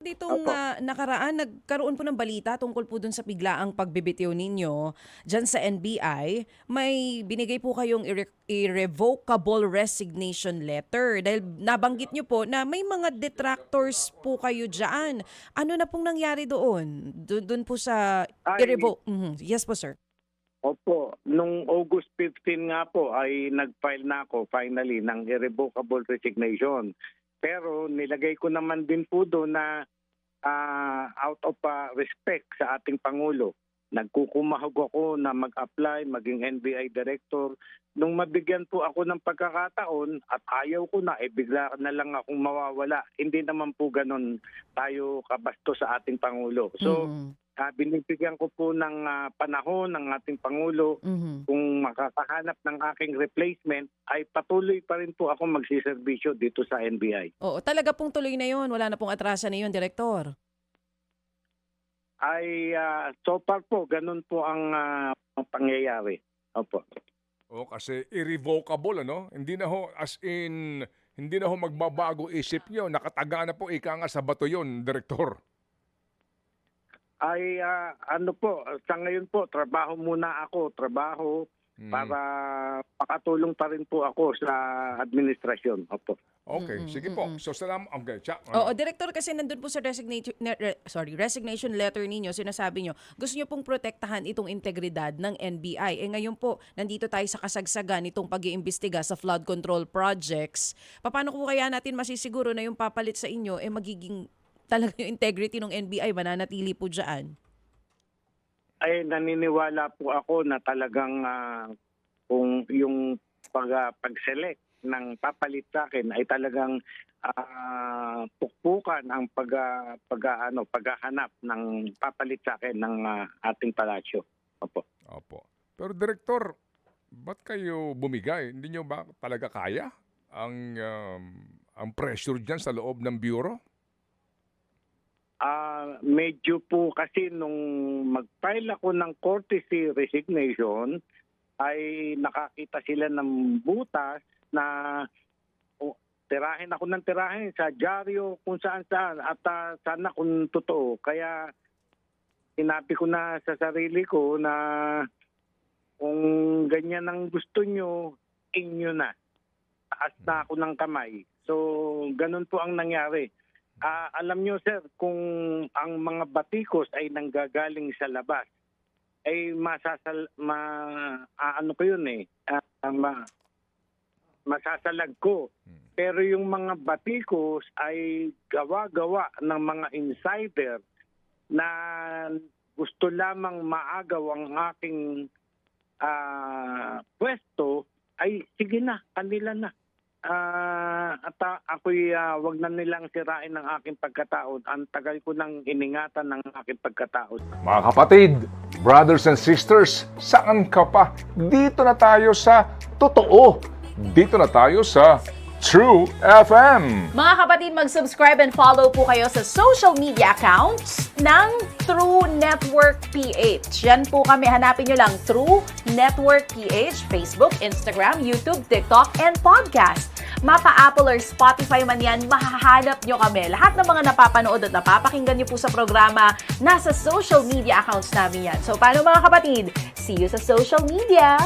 Ditong Opo. nakaraan, nagkaroon po ng balita tungkol po dun sa biglaang pagbibitiw ninyo dyan sa NBI. May binigay po kayong irrevocable resignation letter dahil nabanggit nyo po na may mga detractors po kayo dyan. Ano na pong nangyari doon? Doon po sa Ay, Yes po, sir. opo. Nung August 15 nga po ay nag-file na ako finally ng irrevocable resignation. Pero nilagay ko naman din po doon na out of respect sa ating Pangulo. Nagkukumahog ako na mag-apply, maging NBI director. Nung mabigyan po ako ng pagkakataon at ayaw ko na, bigla na lang akong mawawala. Hindi naman po ganun tayo kabasto sa ating Pangulo. So, Mhm. binibigyan ko po ng panahon ng ating Pangulo. Mhm. Kung makakahanap ng aking replacement, ay patuloy pa rin po ako magsiservisyo dito sa NBI. Oo, talaga pong tuloy na yun. Wala na pong atrasan na yun, Direktor. Ay so far po, ganun po ang pangyayari. Opo. O kasi irrevocable, ano? Hindi na ho, as in, hindi na ho magbabago isip nyo. Nakataga na po ika nga sa bato yun, Direktor. Ay ano po, sa ngayon po, trabaho muna ako. Trabaho para makatulong pa rin po ako sa administrasyon. Opo. Okay, sige po. So salamat. Okay, Oo, Director, kasi nandun po sa resignation letter ninyo, sinasabi nyo, gusto nyo pong protektahan itong integridad ng NBI. Ngayon po, nandito tayo sa kasagsagan itong pag-iimbestiga sa flood control projects. Paano po kaya natin masisiguro na yung papalit sa inyo, magiging talaga yung integrity ng NBI, mananatili po dyan? Ay naniniwala po ako na talagang kung yung pag-select ng papalit sa akin ay talagang pukpukan ang paghahanap ng papalit sa akin ng ating palasyo. Opo. Opo. Pero Direktor, ba't kayo bumigay? Hindi nyo ba talaga kaya ang pressure dyan sa loob ng bureau? Medyo po kasi nung mag-file ako ng courtesy resignation ay nakakita sila ng butas na tirahin ako ng tirahin sa dyaryo kung saan at sana kung totoo. Kaya sinabi ko na sa sarili ko na kung ganyan ang gusto nyo, inyo na. Taas na ako ng kamay. So, ganun po ang nangyari. Alam nyo sir, kung ang mga batikos ay nanggagaling sa labas, ay masasalag ko. Pero yung mga batikos ay gawa-gawa ng mga insider na gusto lamang maagaw ang aking pwesto, ay sige na, kanila na. At ako'y wag na nilang sirain ng aking pagkatao. Ang tagal ko nang iningatan ng aking pagkatao. Mga kapatid, brothers and sisters, saan ka pa? Dito na tayo sa totoo. Dito na tayo sa True FM. Mga kapatid, mag-subscribe and follow po kayo sa social media accounts ng True Network PH. Yan po kami, hanapin nyo lang True Network PH, Facebook, Instagram, YouTube, TikTok, and podcast. Mapa Apple or Spotify man yan, mahahanap nyo kami. Lahat ng mga napapanood at napapakinggan nyo po sa programa, nasa social media accounts namin yan. So paano mga kapatid? See you sa social media!